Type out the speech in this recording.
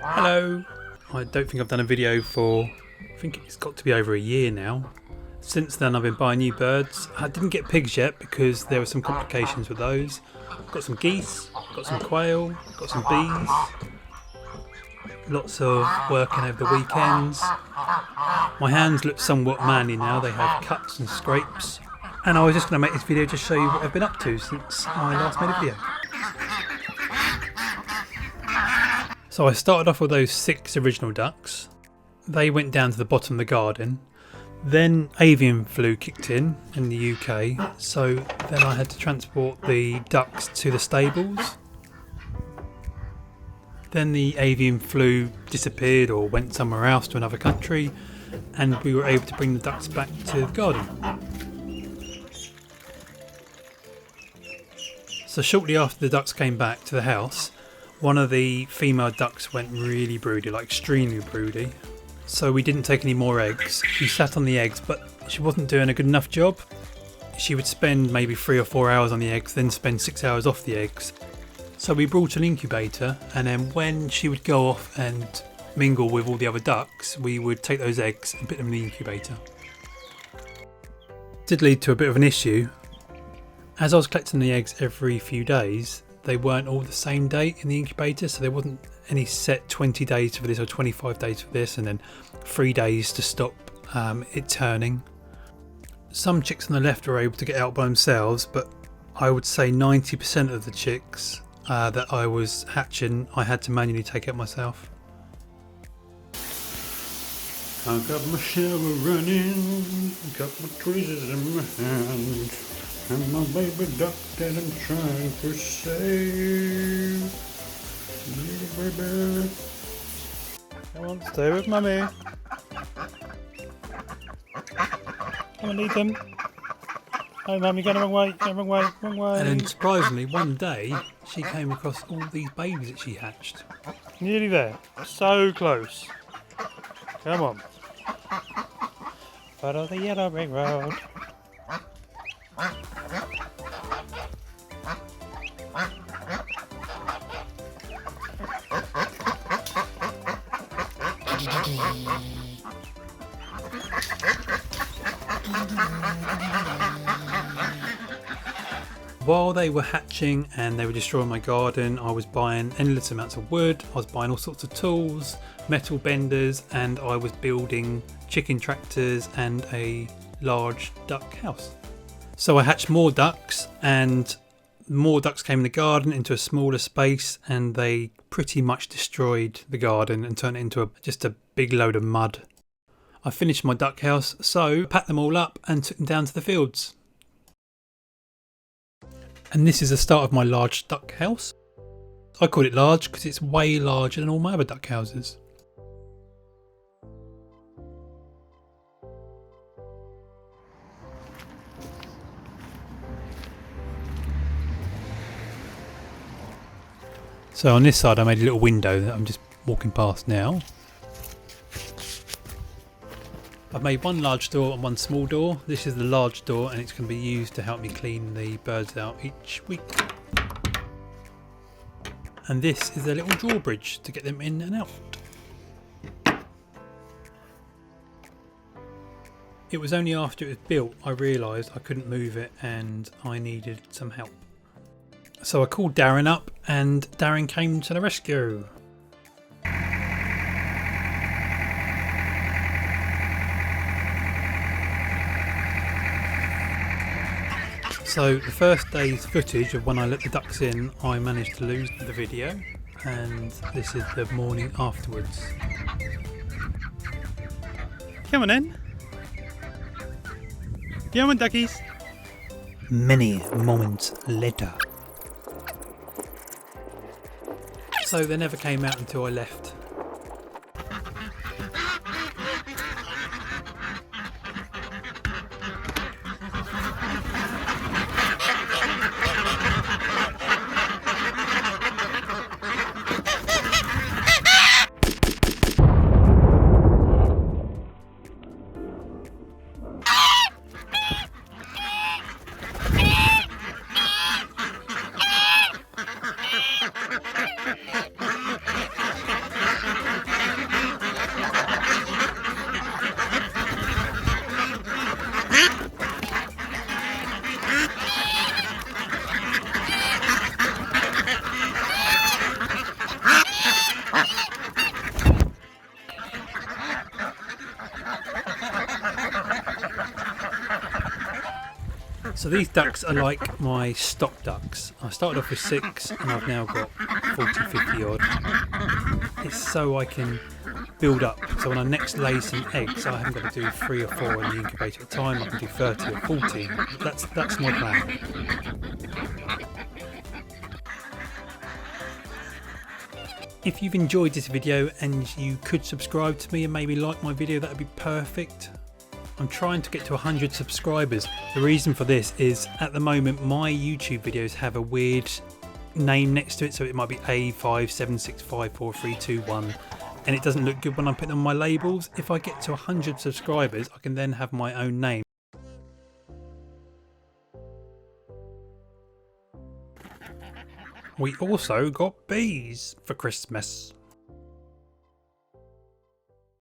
Hello! I don't think I've done a video for, I think it's got to be over a year now. Since then I've been buying new birds. I didn't get pigs yet because there were some complications with those. Got some geese, got some quail, got some bees. Lots of working over the weekends. My hands look somewhat manly now, they have cuts and scrapes. And I was just going to make this video to show you what I've been up to since I last made a video. So I started off with those 6 original ducks. They went down to the bottom of the garden. Then avian flu kicked in the UK, so then I had to transport the ducks to the stables. Then the avian flu disappeared or went somewhere else to another country, and we were able to bring the ducks back to the garden. So shortly after the ducks came back to the house, one of the female ducks went really broody, like extremely broody. So we didn't take any more eggs. She sat on the eggs, but she wasn't doing a good enough job. She would spend maybe 3 or 4 hours on the eggs, then spend 6 hours off the eggs. So we brought an incubator, and then when she would go off and mingle with all the other ducks, we would take those eggs and put them in the incubator. It did lead to a bit of an issue. As I was collecting the eggs every few days, they weren't all the same date in the incubator, so there wasn't any set 20 days for this or 25 days for this, and then 3 days to stop it turning. Some chicks on the left were able to get out by themselves, but I would say 90% of the chicks that I was hatching, I had to manually take out myself. I got my shower running, got my tweezers in my hand, and my baby duck that I'm trying to save. Little baby. Come on, stay with mummy. Come on, eat them. Oh mum, you're going the wrong way, wrong way, wrong way. And then surprisingly, one day, she came across all these babies that she hatched. Nearly there. So close. Come on. Follow the yellow brick road. While they were hatching and they were destroying my garden, I was buying endless amounts of wood, I was buying all sorts of tools, metal benders, and I was building chicken tractors and a large duck house. So I hatched more ducks, and more ducks came in the garden into a smaller space, and they pretty much destroyed the garden and turned it into just a big load of mud. I finished my duck house, so I packed them all up and took them down to the fields. And this is the start of my large duck house. I call it large because it's way larger than all my other duck houses. So on this side I made a little window that I'm just walking past now. I've made one large door and one small door. This is the large door, and it's going to be used to help me clean the birds out each week. And this is a little drawbridge to get them in and out. It was only after it was built I realised I couldn't move it and I needed some help. So I called Darren up, and Darren came to the rescue. So the first day's footage of when I let the ducks in, I managed to lose the video, and this is the morning afterwards. Come on in. Come on, duckies. Many moments later. So they never came out until I left. So these ducks are like my stock ducks. I started off with 6 and I've now got 40, 50 odd. It's so I can build up. So when I next lay some eggs, I haven't got to do 3 or 4 in the incubator at a time. I can do 30 or 40. That's my plan. If you've enjoyed this video and you could subscribe to me and maybe like my video, that would be perfect. I'm trying to get to 100 subscribers. The reason for this is at the moment my YouTube videos have a weird name next to it, so it might be A57654321 and it doesn't look good when I put on my labels. If I get to 100 subscribers, I can then have my own name. We also got bees for Christmas.